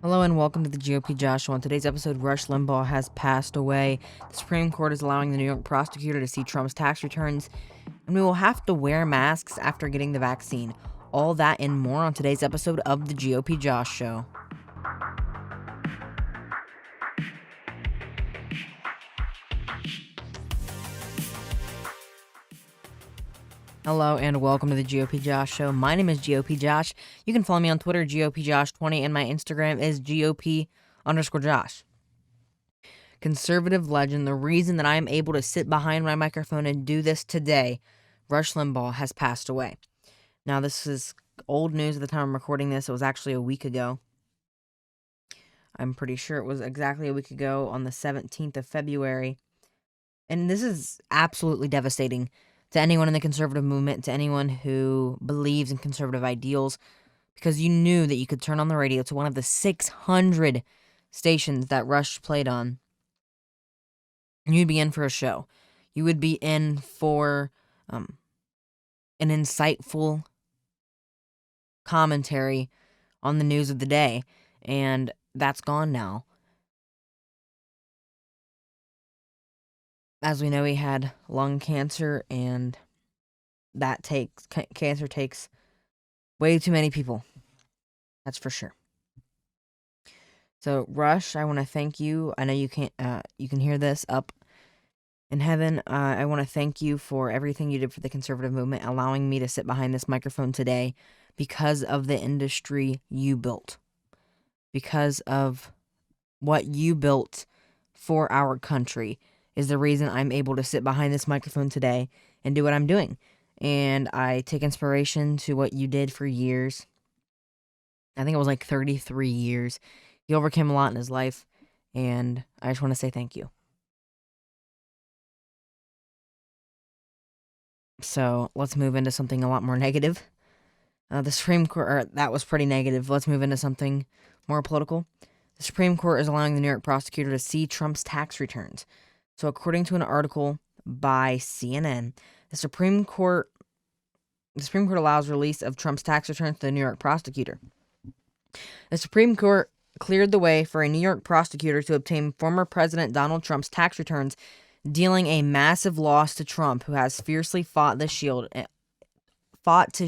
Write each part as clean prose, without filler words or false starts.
Hello and welcome to the GOP Joshua. On today's episode, Rush Limbaugh has passed away. The Supreme Court is allowing the New York prosecutor to see Trump's tax returns, and we will have to wear masks after getting the vaccine. All that and more on today's episode of the GOP Josh Show. Hello and welcome to the GOP Josh Show. My name is GOP Josh. You can follow me on Twitter, GOP Josh20, and my Instagram is GOP_Josh. Conservative legend, the reason that I am able to sit behind my microphone and do this today, Rush Limbaugh has passed away. Now, this is old news at the time I'm recording this. It was actually a week ago. I'm pretty sure it was exactly a week ago on the 17th of February. And this is absolutely devastating to anyone in the conservative movement, to anyone who believes in conservative ideals, because you knew that you could turn on the radio to one of the 600 stations that Rush played on, and you'd be in for a show. You would be in for an insightful commentary on the news of the day, and that's gone now. As we know, he had lung cancer, and cancer takes way too many people. That's for sure. So, Rush, I want to thank you. I know you can hear this up in heaven. I want to thank you for everything you did for the conservative movement, allowing me to sit behind this microphone today because of the industry you built, because of what you built for our country is the reason I'm able to sit behind this microphone today and do what I'm doing. And I take inspiration to what you did for years. I think it was like 33 years. He overcame a lot in his life, and I just want to say thank you. So let's move into something a lot more negative. The Supreme Court, that was pretty negative. Let's move into something more political. The Supreme Court is allowing the New York prosecutor to see Trump's tax returns. So according to an article by CNN, the Supreme Court allows release of Trump's tax returns to the New York prosecutor. The Supreme Court cleared the way for a New York prosecutor to obtain former President Donald Trump's tax returns, dealing a massive loss to Trump, who has fiercely fought to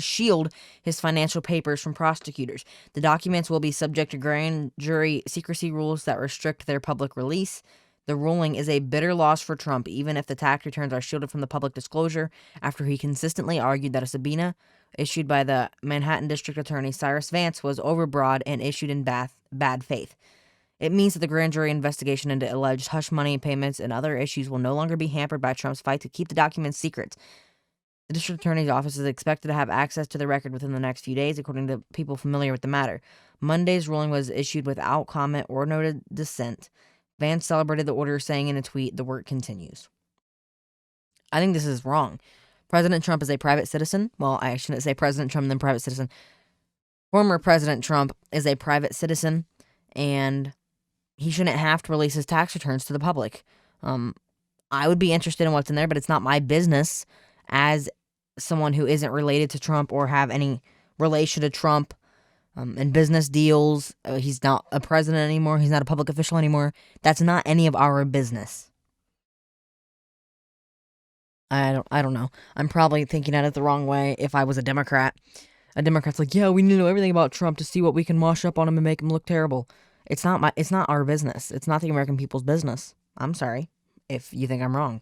shield his financial papers from prosecutors. The documents will be subject to grand jury secrecy rules that restrict their public release. The ruling is a bitter loss for Trump, even if the tax returns are shielded from the public disclosure, after he consistently argued that a subpoena issued by the Manhattan District Attorney Cyrus Vance was overbroad and issued in bad faith. It means that the grand jury investigation into alleged hush money payments and other issues will no longer be hampered by Trump's fight to keep the documents secret. The district attorney's office is expected to have access to the record within the next few days, according to people familiar with the matter. Monday's ruling was issued without comment or noted dissent. Vance celebrated the order, saying in a tweet, "The work continues." I think this is wrong. President Trump is a private citizen. Well, I shouldn't say President Trump and then private citizen. Former President Trump is a private citizen, and he shouldn't have to release his tax returns to the public. I would be interested in what's in there, but it's not my business as someone who isn't related to Trump or have any relation to Trump and business deals. He's not a president anymore. He's not a public official anymore. That's not any of our business. I don't know. I'm probably thinking at it the wrong way if I was a Democrat. A Democrat's like, yeah, we need to know everything about Trump to see what we can wash up on him and make him look terrible. It's not our business. It's not the American people's business. I'm sorry if you think I'm wrong.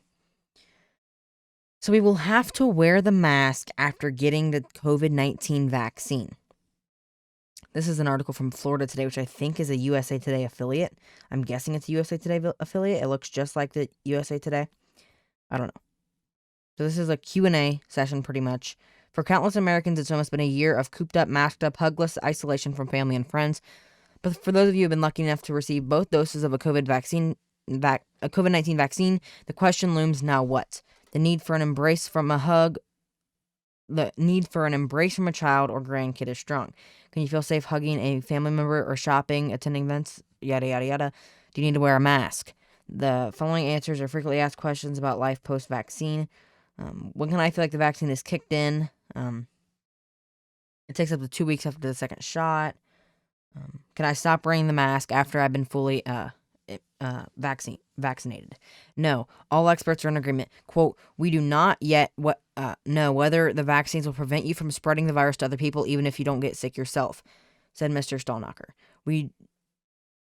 So we will have to wear the mask after getting the COVID-19 vaccine. This is an article from Florida Today, which I think is a USA Today affiliate. I'm guessing it's a USA Today affiliate. It looks just like the USA Today. I don't know. So this is a Q&A session pretty much. For countless Americans, it's almost been a year of cooped up, masked up, hugless isolation from family and friends. But for those of you who have been lucky enough to receive both doses of a COVID-19 vaccine, the question looms: now what? The need for an embrace from a child or grandkid is strong. Can you feel safe hugging a family member or shopping, attending events, yada, yada, yada? Do you need to wear a mask? The following answers are frequently asked questions about life post-vaccine. When can I feel like the vaccine is kicked in? It takes up to 2 weeks after the second shot. Can I stop wearing the mask after I've been fully vaccinated? No. All experts are in agreement. Quote, we do not yet know whether the vaccines will prevent you from spreading the virus to other people, even if you don't get sick yourself, said Mr. Stallnacher. We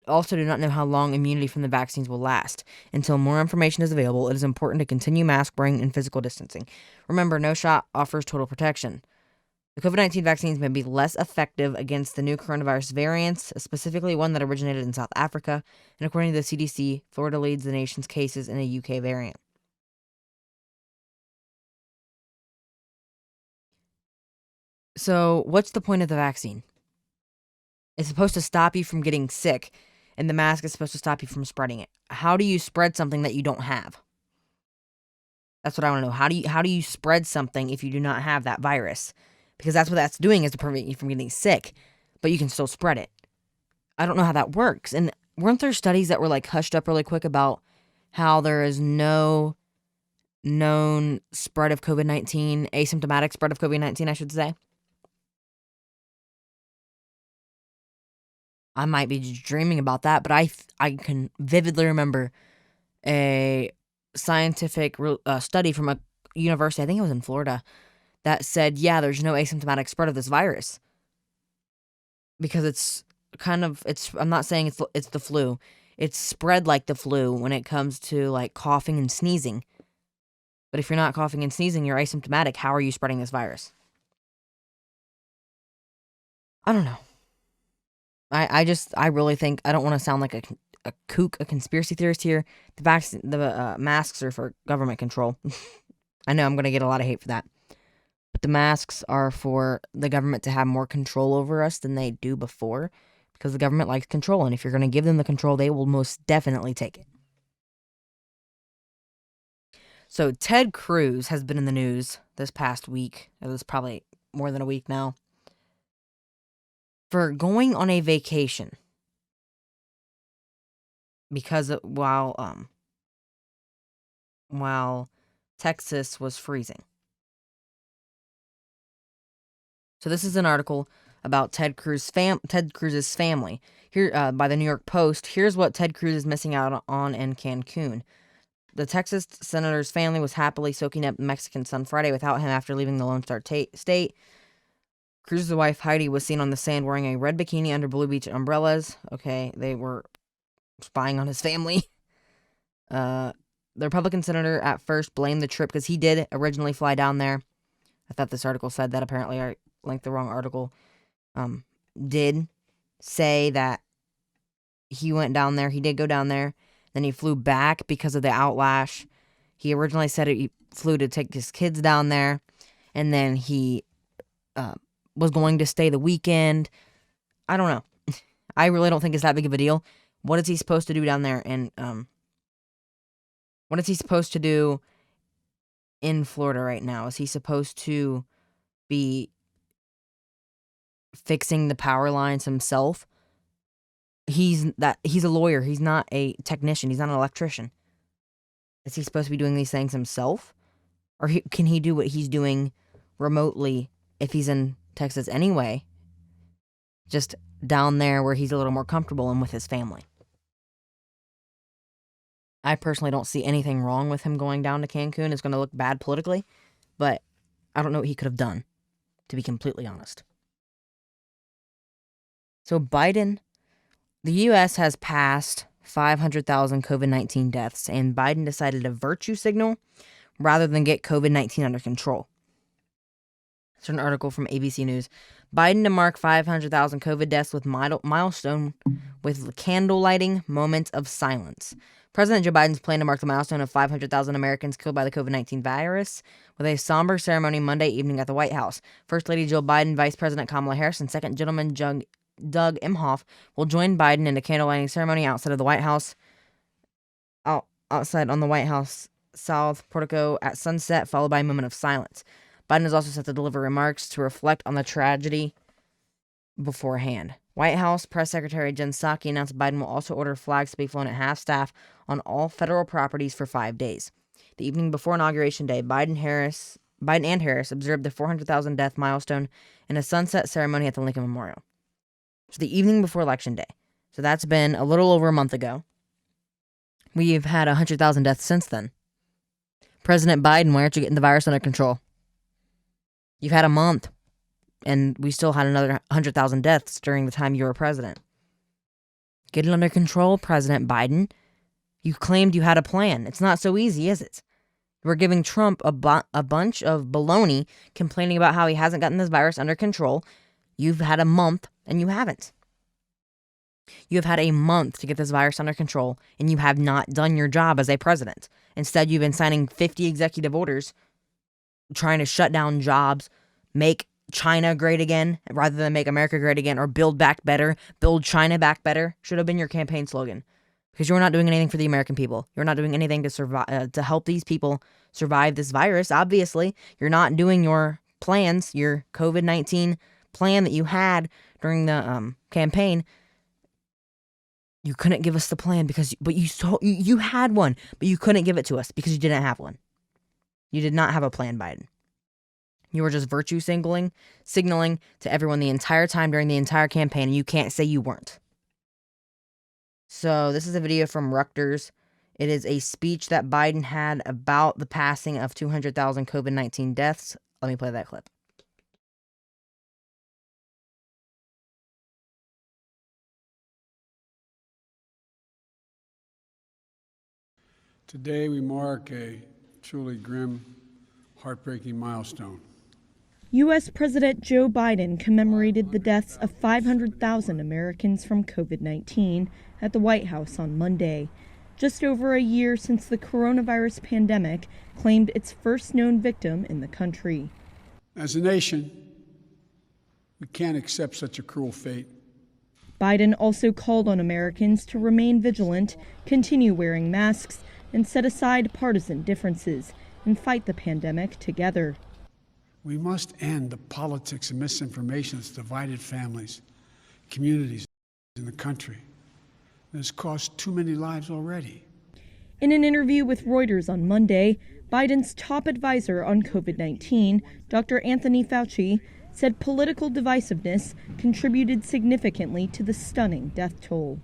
also do not know how long immunity from the vaccines will last. Until more information is available, it is important to continue mask wearing and physical distancing. Remember, no shot offers total protection. The COVID-19 vaccines may be less effective against the new coronavirus variants, specifically one that originated in South Africa, and according to the CDC, Florida leads the nation's cases in a UK variant. So, what's the point of the vaccine? It's supposed to stop you from getting sick, and the mask is supposed to stop you from spreading it. How do you spread something that you don't have? That's what I want to know. How do you spread something if you do not have that virus? Because that's what that's doing, is to prevent you from getting sick, but you can still spread it. I don't know how that works. And weren't there studies that were like hushed up really quick about how there is no known spread of COVID-19, asymptomatic spread of COVID-19, I should say? I might be just dreaming about that, but I can vividly remember a scientific study from a university, I think it was in Florida, that said, yeah, there's no asymptomatic spread of this virus. Because I'm not saying it's the flu. It's spread like the flu when it comes to like coughing and sneezing. But if you're not coughing and sneezing, you're asymptomatic. How are you spreading this virus? I don't know. I really think, I don't want to sound like a kook, a conspiracy theorist here. The masks are for government control. I know I'm going to get a lot of hate for that. But the masks are for the government to have more control over us than they do before, because the government likes control, and if you're going to give them the control, they will most definitely take it. So Ted Cruz has been in the news this past week. It was probably more than a week now, for going on a vacation because while Texas was freezing. So this is an article about Ted Cruz's family here by the New York Post. Here's what Ted Cruz is missing out on in Cancun. The Texas senator's family was happily soaking up Mexican sun Friday without him after leaving the Lone Star State. Cruz's wife Heidi was seen on the sand wearing a red bikini under Blue Beach umbrellas. Okay, they were spying on his family. The Republican senator at first blamed the trip because he did originally fly down there. I thought this article said that. Apparently I linked the wrong article. Did say that he went down there. He did go down there. Then he flew back because of the outlash. He originally said he flew to take his kids down there. And then he was going to stay the weekend. I don't know. I really don't think it's that big of a deal. What is he supposed to do down there? And what is he supposed to do in Florida right now? Is he supposed to be fixing the power lines himself? He's a lawyer. He's not a technician. He's not an electrician. Is he supposed to be doing these things himself? Or can he do what he's doing remotely if he's in Texas anyway? Just down there where he's a little more comfortable and with his family. I personally don't see anything wrong with him going down to Cancun. It's going to look bad politically, but I don't know what he could have done, to be completely honest. So the U.S. has passed 500,000 COVID-19 deaths, and Biden decided to virtue signal rather than get COVID-19 under control. It's an article from ABC News. Biden to mark 500,000 COVID deaths with milestone with candle lighting moments of silence. President Joe Biden's plan to mark the milestone of 500,000 Americans killed by the COVID-19 virus with a somber ceremony Monday evening at the White House. First Lady Jill Biden, Vice President Kamala Harris, and Second Gentleman Doug Emhoff will join Biden in a candle lighting ceremony outside of the White House, outside on the White House South portico at sunset, followed by a moment of silence. Biden is also set to deliver remarks to reflect on the tragedy beforehand. White House Press Secretary Jen Psaki announced Biden will also order flags to be flown at half-staff on all federal properties for 5 days. The evening before Inauguration Day, Biden and Harris observed the 400,000 death milestone in a sunset ceremony at the Lincoln Memorial. So the evening before Election Day. So that's been a little over a month ago. We've had 100,000 deaths since then. President Biden, why aren't you getting the virus under control? You've had a month, and we still had another 100,000 deaths during the time you were president. Get it under control, President Biden. You claimed you had a plan. It's not so easy, is it? We're giving Trump a bunch of baloney, complaining about how he hasn't gotten this virus under control. You've had a month, and you haven't. You have had a month to get this virus under control, and you have not done your job as a president. Instead, you've been signing 50 executive orders, trying to shut down jobs, make China great again, rather than make America great again, or build back better, build China back better, should have been your campaign slogan. Because you're not doing anything for the American people. You're not doing anything to survive, to help these people survive this virus. Obviously, you're not doing your plans, your COVID-19 plan that you had during the campaign. You couldn't give us the plan but you had one, but you couldn't give it to us because you didn't have one. You did not have a plan, Biden. You were just virtue signaling to everyone the entire time during the entire campaign, and you can't say you weren't. So this is a video from Reuters. It is a speech that Biden had about the passing of 200,000 COVID-19 deaths. Let me play that clip. Today we mark a truly grim, heartbreaking milestone. U.S. President Joe Biden commemorated the deaths of 500,000 Americans from COVID-19 at the White House on Monday, just over a year since the coronavirus pandemic claimed its first known victim in the country. As a nation, we can't accept such a cruel fate. Biden also called on Americans to remain vigilant, continue wearing masks, and set aside partisan differences and fight the pandemic together. We must end the politics and misinformation that's divided families, communities in the country. It has cost too many lives already. In an interview with Reuters on Monday, Biden's top advisor on COVID-19, Dr. Anthony Fauci, said political divisiveness contributed significantly to the stunning death toll.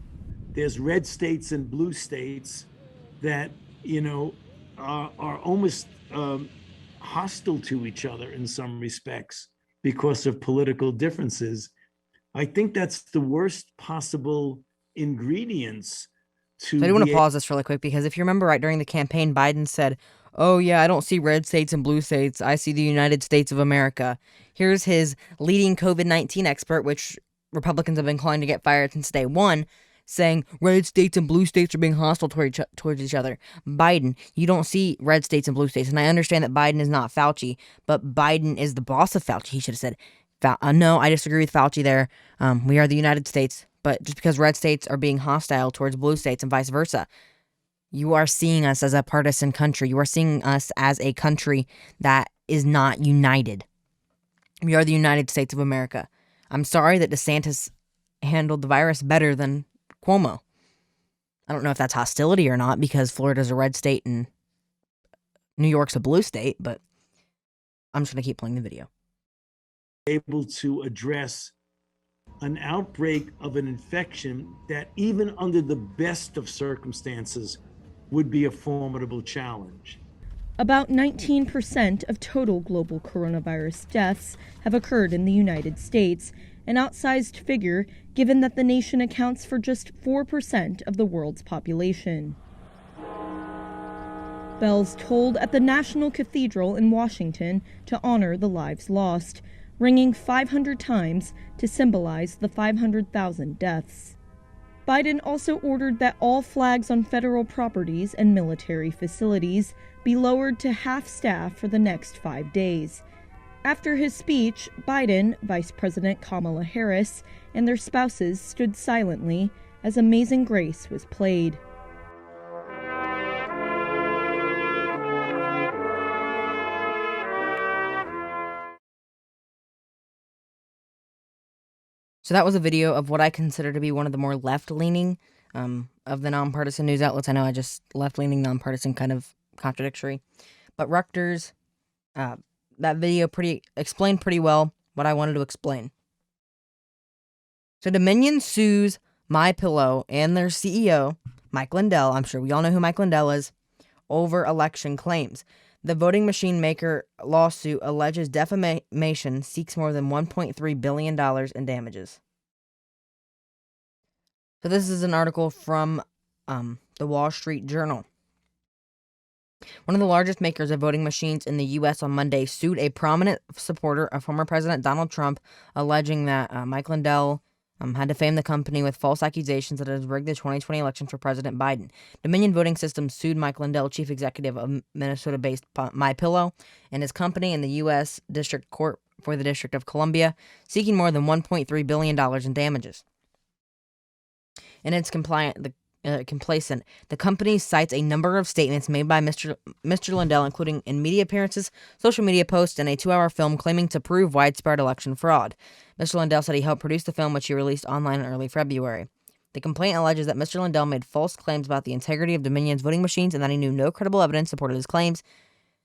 There's red states and blue states that, are almost hostile to each other in some respects because of political differences. I think that's the worst possible ingredients to. So I do want to pause this really quick because if you remember right during the campaign, Biden said, "Oh yeah, I don't see red states and blue states. I see the United States of America." Here's his leading COVID-19 expert, which Republicans have been calling to get fired since day one, saying red states and blue states are being hostile towards each other. Biden, you don't see red states and blue states. And I understand that Biden is not Fauci, but Biden is the boss of Fauci. He should have said, no, I disagree with Fauci there. We are the United States, but just because red states are being hostile towards blue states and vice versa, you are seeing us as a partisan country. You are seeing us as a country that is not united. We are the United States of America. I'm sorry that DeSantis handled the virus better than Cuomo. I don't know if that's hostility or not because Florida's a red state and New York's a blue state, but I'm just going to keep playing the video. Able to address an outbreak of an infection that even under the best of circumstances would be a formidable challenge. About 19% of total global coronavirus deaths have occurred in the United States, an outsized figure given that the nation accounts for just 4% of the world's population. Bells tolled at the National Cathedral in Washington to honor the lives lost, ringing 500 times to symbolize the 500,000 deaths. Biden also ordered that all flags on federal properties and military facilities be lowered to half staff for the next 5 days. After his speech, Biden, Vice President Kamala Harris, and their spouses stood silently as Amazing Grace was played. So that was a video of what I consider to be one of the more left-leaning of the nonpartisan news outlets. I know I just left-leaning, nonpartisan, kind of contradictory. But Reuters, that video explained pretty well what I wanted to explain. So Dominion sues MyPillow and their CEO, Mike Lindell. I'm sure we all know who Mike Lindell is, over election claims. The voting machine maker lawsuit alleges defamation, seeks more than $1.3 billion in damages. So this is an article from the Wall Street Journal. One of the largest makers of voting machines in the U.S. on Monday sued a prominent supporter of former President Donald Trump, alleging that Mike Lindell had defamed the company with false accusations that it has rigged the 2020 election for President Biden. Dominion Voting Systems sued Mike Lindell, chief executive of Minnesota-based MyPillow, and his company in the U.S. District Court for the District of Columbia, seeking more than $1.3 billion in damages. In its complacent, the company cites a number of statements made by Mr. Lindell, including in media appearances, social media posts, and a 2-hour film claiming to prove widespread election fraud. Mr. Lindell said he helped produce the film, which he released online in early February. The complaint alleges that Mr. Lindell made false claims about the integrity of Dominion's voting machines and that he knew no credible evidence supported his claims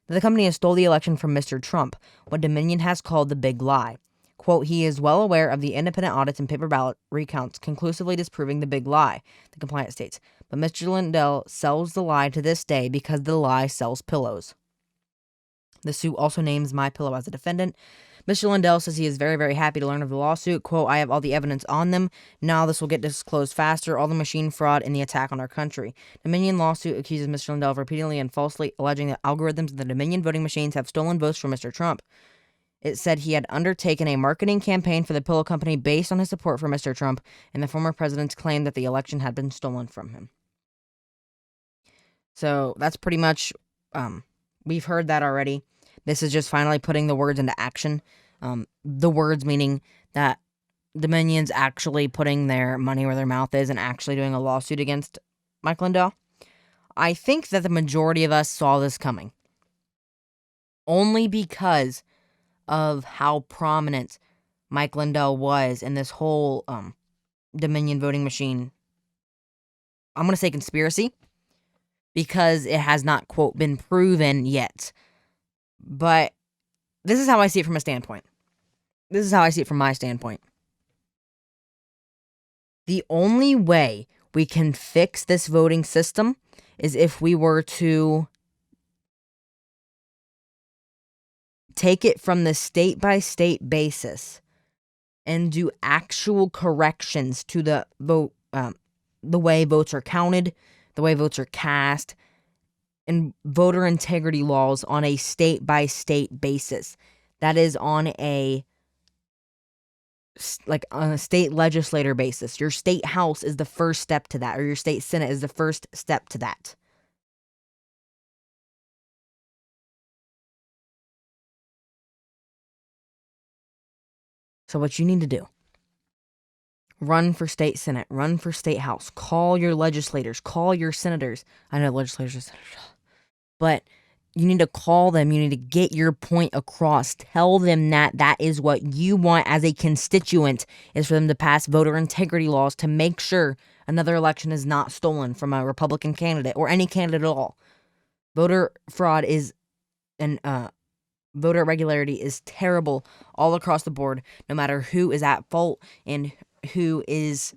that the company has stole the election from Mr. Trump, what Dominion has called the big lie. Quote, he is well aware of the independent audits and paper ballot recounts conclusively disproving the big lie, the complaint states. But Mr. Lindell sells the lie to this day because the lie sells pillows. The suit also names MyPillow as a defendant. Mr. Lindell says he is very, very happy to learn of the lawsuit. Quote, I have all the evidence on them. Now this will get disclosed faster. All the machine fraud and the attack on our country. Dominion lawsuit accuses Mr. Lindell of repeatedly and falsely alleging that algorithms of the Dominion voting machines have stolen votes from Mr. Trump. It said he had undertaken a marketing campaign for the pillow company based on his support for Mr. Trump, and the former president's claim that the election had been stolen from him. So that's pretty much, we've heard that already. This is just finally putting the words into action. The words meaning that Dominion's actually putting their money where their mouth is and actually doing a lawsuit against Mike Lindell. I think that the majority of us saw this coming. Only because of how prominent Mike Lindell was in this whole Dominion voting machine, I'm going to say conspiracy, because it has not, quote, been proven yet. But this is how I see it from a standpoint. This is how I see it from my standpoint. The only way we can fix this voting system is if we were to take it from the state-by-state basis and do actual corrections to the vote, the way votes are counted, the way votes are cast, and voter integrity laws on a state-by-state basis. That is on a state legislator basis. Your state house is the first step to that, or your state senate is the first step to that. So what you need to do, run for state senate, run for state house, call your legislators, call your senators. I know legislators are senators, but you need to call them. You need to get your point across. Tell them that that is what you want as a constituent, is for them to pass voter integrity laws to make sure another election is not stolen from a Republican candidate or any candidate at all. Voter fraud is voter irregularity is terrible all across the board, no matter who is at fault and who is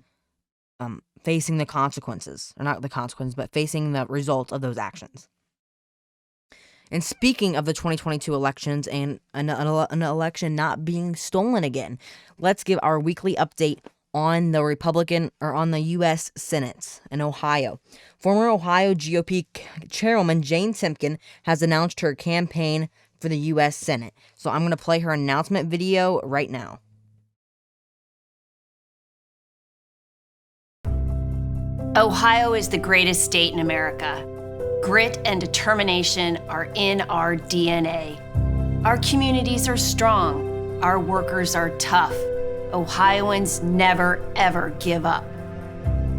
facing the consequences, or not the consequences, but facing the results of those actions. And speaking of the 2022 elections and an election not being stolen again, let's give our weekly update on the Republican, or on the U.S. Senate in Ohio. Former Ohio GOP Chairwoman Jane Timken has announced her campaign for the U.S. Senate. So I'm going to play her announcement video right now. Ohio is the greatest state in America. Grit and determination are in our DNA. Our communities are strong. Our workers are tough. Ohioans never, ever give up.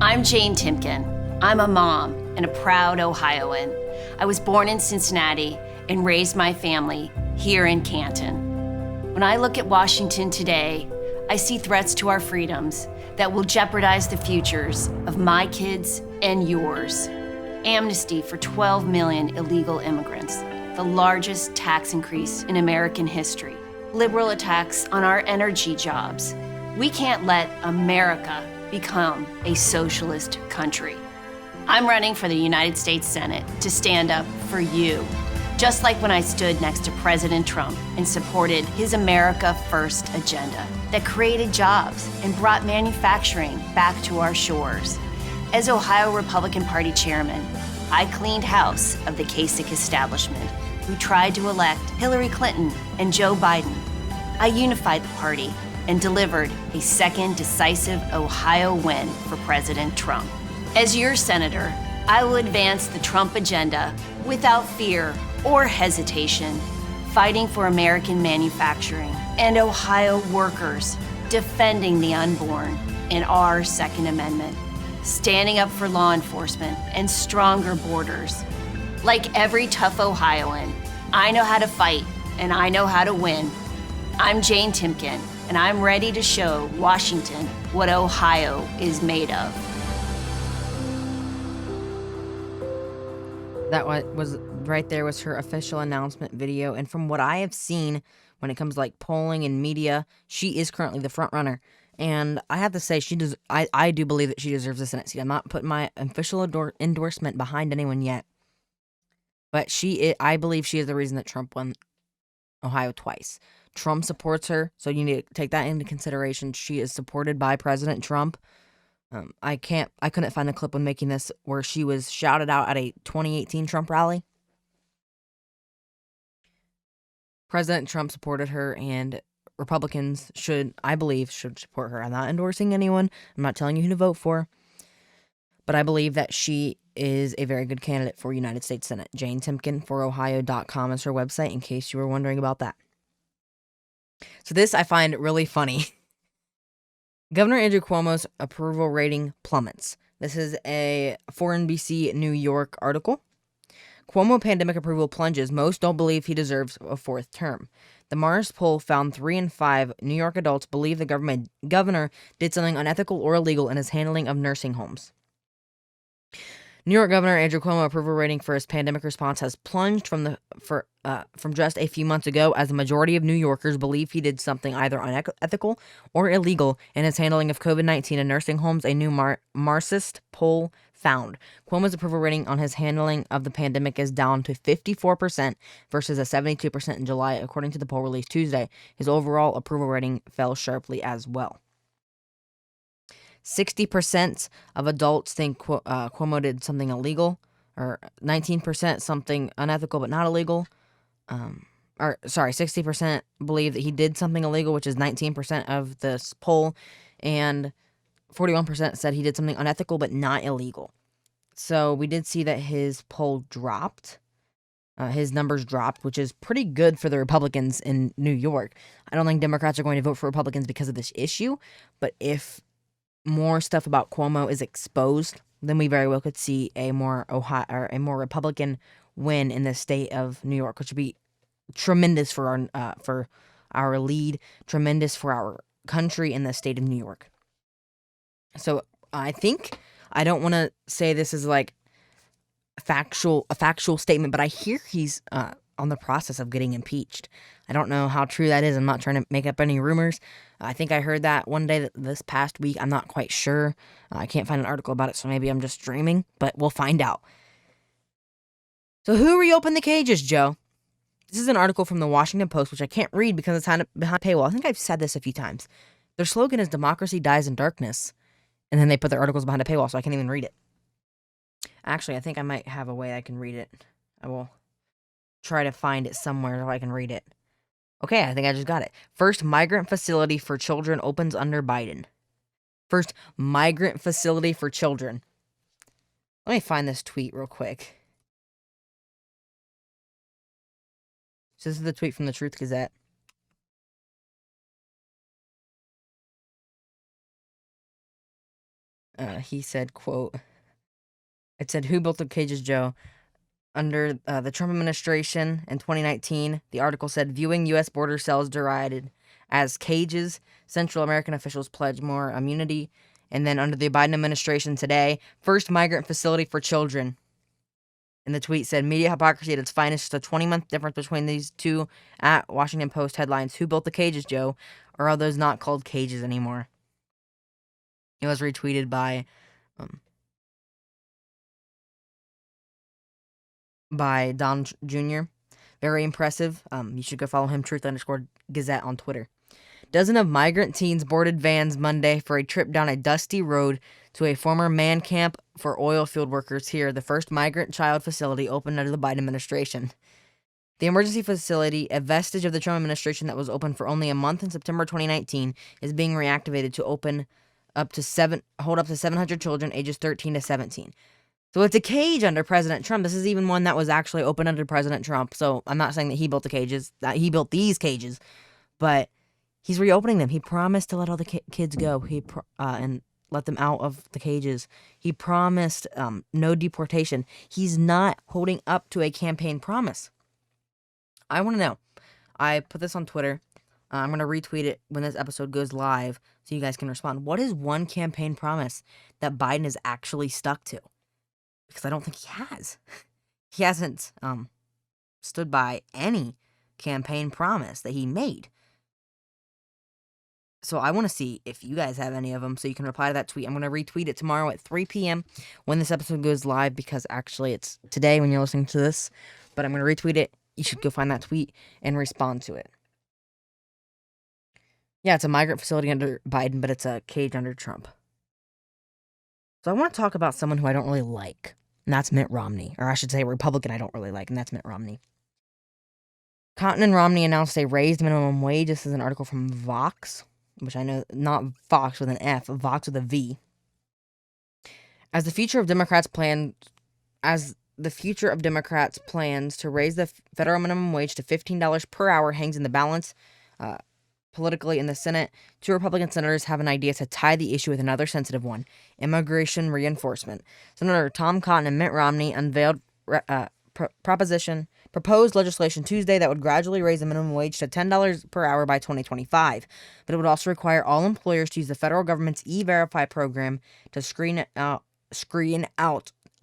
I'm Jane Timken. I'm a mom and a proud Ohioan. I was born in Cincinnati and raised my family here in Canton. When I look at Washington today, I see threats to our freedoms that will jeopardize the futures of my kids and yours. Amnesty for 12 million illegal immigrants, the largest tax increase in American history. Liberal attacks on our energy jobs, We can't let America become a socialist country. I'm running for the United States Senate to stand up for you, just like when I stood next to President Trump and supported his America First agenda that created jobs and brought manufacturing back to our shores. As Ohio Republican Party chairman, I cleaned house of the Kasich establishment, who tried to elect Hillary Clinton and Joe Biden. I unified the party and delivered a second decisive Ohio win for President Trump. As your senator, I will advance the Trump agenda without fear or hesitation, fighting for American manufacturing and Ohio workers, defending the unborn and our Second Amendment, standing up for law enforcement and stronger borders. Like every tough Ohioan, I know how to fight and I know how to win. I'm Jane Timken, and I'm ready to show Washington what Ohio is made of. That was right there was her official announcement video. And from what I have seen when it comes to like polling and media, she is currently the front runner. And I have to say, I do believe that she deserves the Senate seat. I'm not putting my official endorsement behind anyone yet. But I believe she is the reason that Trump won Ohio twice. Trump supports her, so you need to take that into consideration. She is supported by President Trump. I couldn't find the clip when making this where she was shouted out at a 2018 Trump rally. President Trump supported her, and Republicans I believe, should support her. I'm not endorsing anyone. I'm not telling you who to vote for. But I believe that she is a very good candidate for United States Senate. Jane Timken for Ohio.com is her website, in case you were wondering about that. So this I find really funny. Governor Andrew Cuomo's approval rating plummets. This is a 4NBC New York article. Cuomo pandemic approval plunges. Most don't believe he deserves a fourth term. The Mars poll found 3 in 5 New York adults believe the governor did something unethical or illegal in his handling of nursing homes. New York Governor Andrew Cuomo approval rating for his pandemic response has plunged from just a few months ago, as the majority of New Yorkers believe he did something either unethical or illegal in his handling of COVID-19 in nursing homes, a new Marxist poll found. Cuomo's approval rating on his handling of the pandemic is down to 54% versus a 72% in July, according to the poll released Tuesday. His overall approval rating fell sharply as well. 60% of adults think Cuomo did something illegal, or 19% something unethical but not illegal. 60% believe that he did something illegal, which is 19% of this poll, and 41% said he did something unethical but not illegal. So we did see that his poll dropped. His numbers dropped, which is pretty good for the Republicans in New York. I don't think Democrats are going to vote for Republicans because of this issue, but if more stuff about Cuomo is exposed, then we very well could see a more Republican win in the state of New York, which would be tremendous for our lead, tremendous for our country in the state of New York. So I don't want to say this is like a factual statement, but I hear he's on the process of getting impeached. I don't know how true that is. I'm not trying to make up any rumors. I think I heard that one day this past week. I'm not quite sure. I can't find an article about it, so maybe I'm just dreaming, but we'll find out. So who reopened the cages, Joe? This is an article from the Washington Post, which I can't read because it's behind paywall. I think I've said this a few times. Their slogan is "Democracy dies in darkness," and then they put their articles behind a paywall, so I can't even read it. Actually, I think I might have a way I can read it. I will try to find it somewhere so I can read it. Okay, I think I just got it. First migrant facility for children opens under Biden. First migrant facility for children. Let me find this tweet real quick. So this is the tweet from the Truth Gazette. He said, quote, it said, "Who built the cages, Joe?" Under the Trump administration in 2019, the article said, "Viewing U.S. border cells derided as cages, Central American officials pledge more immunity." And then under the Biden administration today, first migrant facility for children. And the tweet said, "Media hypocrisy at its finest. Just a 20-month difference between these two at Washington Post headlines. Who built the cages, Joe? Or are those not called cages anymore? It was retweeted by Don Jr. Very impressive. You should go follow him, truth_Gazette on Twitter. Dozen of migrant teens boarded vans Monday for a trip down a dusty road to a former man camp for oil field workers here, the first migrant child facility opened under the Biden administration. The emergency facility, a vestige of the Trump administration that was open for only a month in September 2019, is being reactivated to hold up to 700 children ages 13 to 17. So it's a cage under President Trump. This is even one that was actually open under President Trump. So I'm not saying that he built the cages, that he built these cages, but he's reopening them. He promised to let all the kids go. And let them out of the cages. He promised no deportation. He's not holding up to a campaign promise. I want to know. I put this on Twitter. I'm going to retweet it when this episode goes live so you guys can respond. What is one campaign promise that Biden has actually stuck to? Because I don't think he has. He hasn't stood by any campaign promise that he made. So I want to see if you guys have any of them, so you can reply to that tweet. I'm going to retweet it tomorrow at 3 p.m. when this episode goes live, because actually it's today when you're listening to this. But I'm going to retweet it. You should go find that tweet and respond to it. Yeah, it's a migrant facility under Biden, but it's a cage under Trump. So I want to talk about someone who I don't really like, and that's Mitt Romney. Or I should say a Republican I don't really like, and that's Mitt Romney. Cotton and Romney announced a raised minimum wage. This is an article from Vox, which I know, not Fox with an F, Vox with a V. As the future of Democrats plans to raise the federal minimum wage to $15 per hour hangs in the balance politically in the Senate, two Republican senators have an idea to tie the issue with another sensitive one, immigration reinforcement. Senator Tom Cotton and Mitt Romney unveiled proposed legislation Tuesday that would gradually raise the minimum wage to $10 per hour by 2025, but it would also require all employers to use the federal government's E-Verify program to screen out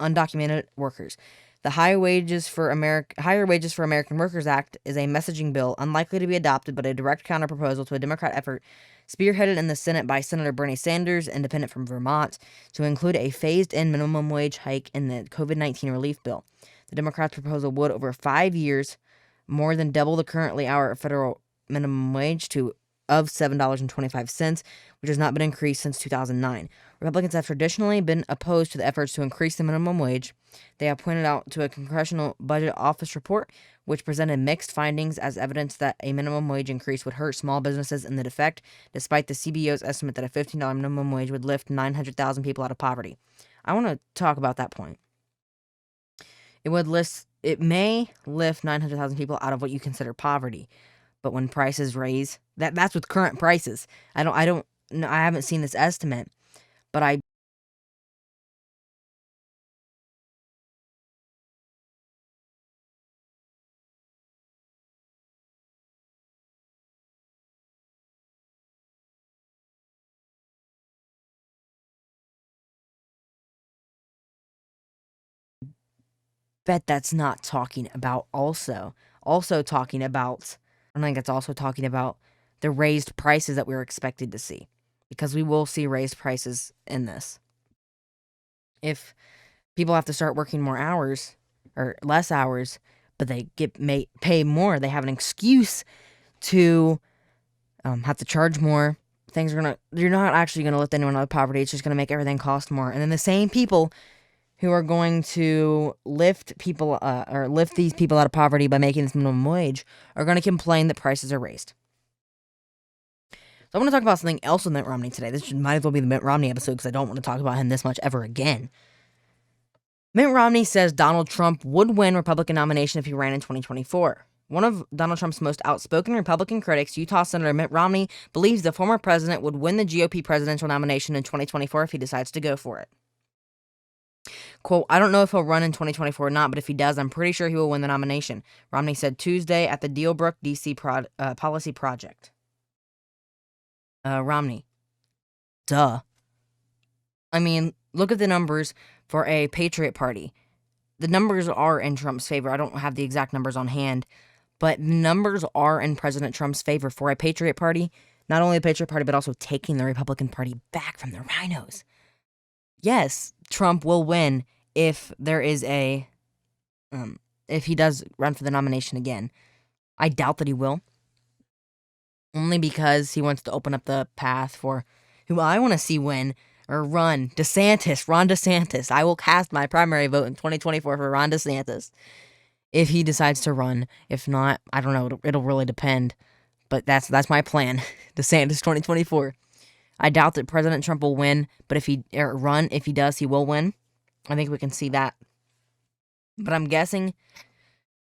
undocumented workers. The Higher Wages for American Workers Act is a messaging bill unlikely to be adopted, but a direct counterproposal to a Democrat effort spearheaded in the Senate by Senator Bernie Sanders, independent from Vermont, to include a phased-in minimum wage hike in the COVID-19 relief bill. The Democrats' proposal would, over 5 years, more than double the currently hour federal minimum wage of $7.25, which has not been increased since 2009. Republicans have traditionally been opposed to the efforts to increase the minimum wage. They have pointed out to a Congressional Budget Office report, which presented mixed findings as evidence that a minimum wage increase would hurt small businesses in the effect, despite the CBO's estimate that a $15 minimum wage would lift 900,000 people out of poverty. I want to talk about that point. It may lift 900,000 people out of what you consider poverty, but when prices raise, that's with current prices. I haven't seen this estimate, but I bet that's not talking about also talking about, I think it's also talking about the raised prices that we're expected to see, because we will see raised prices in this. If people have to start working more hours or less hours, but they pay more, they have an excuse to have to charge more. You're not actually gonna lift anyone out of poverty. It's just gonna make everything cost more. And then the same people who are going to lift these people out of poverty by making this minimum wage are going to complain that prices are raised. So I want to talk about something else with Mitt Romney today. This might as well be the Mitt Romney episode, because I don't want to talk about him this much ever again. Mitt Romney says Donald Trump would win Republican nomination if he ran in 2024. One of Donald Trump's most outspoken Republican critics, Utah Senator Mitt Romney, believes the former president would win the GOP presidential nomination in 2024 if he decides to go for it. Quote, I don't know if he'll run in 2024 or not, but if he does, I'm pretty sure he will win the nomination, Romney said Tuesday at the Dealbrook, D.C. Policy Project. Romney. Duh. I mean, look at the numbers for a Patriot Party. The numbers are in Trump's favor. I don't have the exact numbers on hand, but numbers are in President Trump's favor for a Patriot Party. not only the Patriot Party, but also taking the Republican Party back from the rhinos. Yes, Trump will win if there is if he does run for the nomination again. I doubt that he will. Only because he wants to open up the path for who I want to see win or run. Ron DeSantis. I will cast my primary vote in 2024 for Ron DeSantis if he decides to run. If not, I don't know. It'll really depend. But that's my plan. DeSantis 2024. I doubt that President Trump will win, but if he does, he will win. I think we can see that. But I'm guessing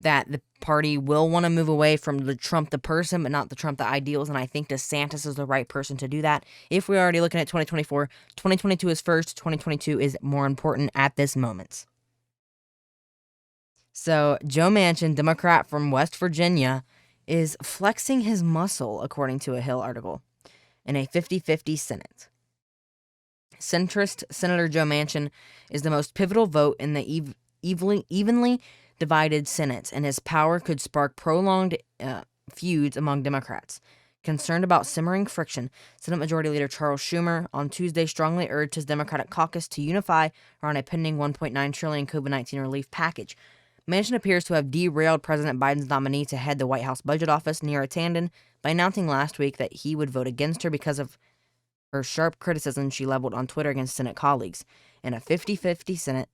that the party will want to move away from the Trump the person, but not the Trump the ideals, and I think DeSantis is the right person to do that. If we're already looking at 2024, 2022 is first, 2022 is more important at this moment. So Joe Manchin, Democrat from West Virginia, is flexing his muscle, according to a Hill article, in a 50-50 Senate. Centrist Senator Joe Manchin is the most pivotal vote in the evenly divided Senate, and his power could spark prolonged feuds among Democrats. Concerned about simmering friction, Senate Majority Leader Charles Schumer on Tuesday strongly urged his Democratic caucus to unify around a pending $1.9 trillion COVID-19 relief package. Manchin appears to have derailed President Biden's nominee to head the White House Budget Office, Neera Tanden, by announcing last week that he would vote against her because of her sharp criticism she leveled on Twitter against Senate colleagues. In a 50-50 Senate,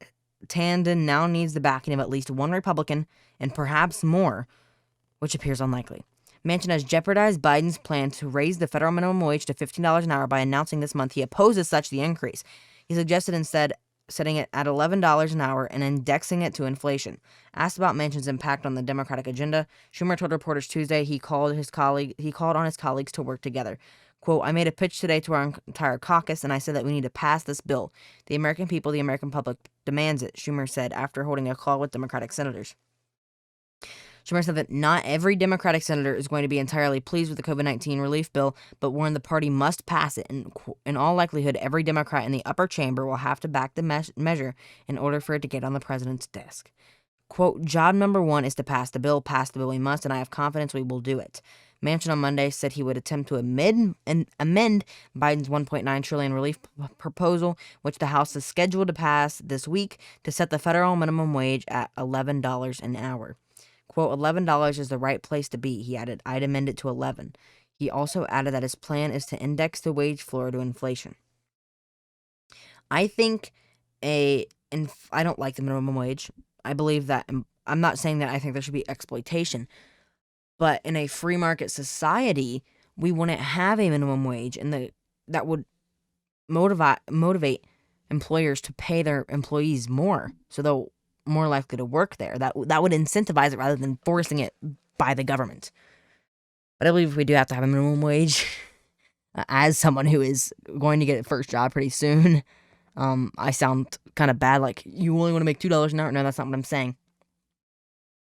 Tanden now needs the backing of at least one Republican, and perhaps more, which appears unlikely. Manchin has jeopardized Biden's plan to raise the federal minimum wage to $15 an hour by announcing this month he opposes such the increase. He suggested instead setting it at $11 an hour and indexing it to inflation. Asked about Manchin's impact on the Democratic agenda, Schumer told reporters Tuesday he called on his colleagues to work together. Quote, I made a pitch today to our entire caucus, and I said that we need to pass this bill. The American people, the American public demands it, Schumer said after holding a call with Democratic senators. Schumer said that not every Democratic senator is going to be entirely pleased with the COVID-19 relief bill, but warned the party must pass it. And in all likelihood, every Democrat in the upper chamber will have to back the measure in order for it to get on the president's desk. Quote, job number one is to pass the bill we must, and I have confidence we will do it. Manchin on Monday said he would attempt to amend Biden's $1.9 trillion relief proposal, which the House is scheduled to pass this week, to set the federal minimum wage at $11 an hour. Quote, $11 is the right place to be, he added. I'd amend it to $11. He also added that his plan is to index the wage floor to inflation. I think I don't like the minimum wage. I believe that, I'm not saying that I think there should be exploitation, but in a free market society, we wouldn't have a minimum wage, and that would motivate employers to pay their employees more, so they're more likely to work there. That would incentivize it rather than forcing it by the government. But I believe we do have to have a minimum wage. As someone who is going to get a first job pretty soon, I sound kind of bad, like, you only want to make $2 an hour. No, that's not what I'm saying.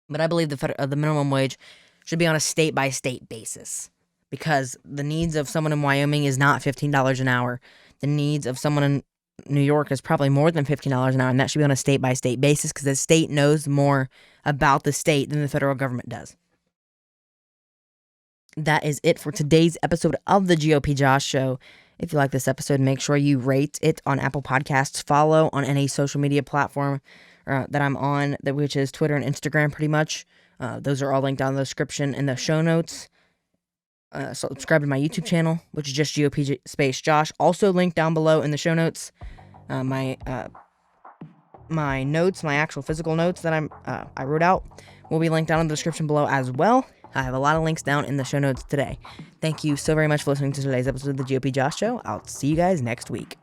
But I believe the minimum wage should be on a state-by-state basis, because the needs of someone in Wyoming is not $15 an hour. The needs of someone in New York is probably more than $15 an hour, and that should be on a state-by-state basis, because the state knows more about the state than the federal government does. That is it for today's episode of the GOP Josh Show. If you like this episode, make sure you rate it on Apple Podcasts, follow on any social media platform that I'm on, which is Twitter and Instagram pretty much. Those are all linked down in the description in the show notes. Subscribe to my YouTube channel, which is just GOP space Josh. Also linked down below in the show notes. My notes, my actual physical notes that I wrote out, will be linked down in the description below as well. I have a lot of links down in the show notes today. Thank you so very much for listening to today's episode of the GOP Josh Show. I'll see you guys next week.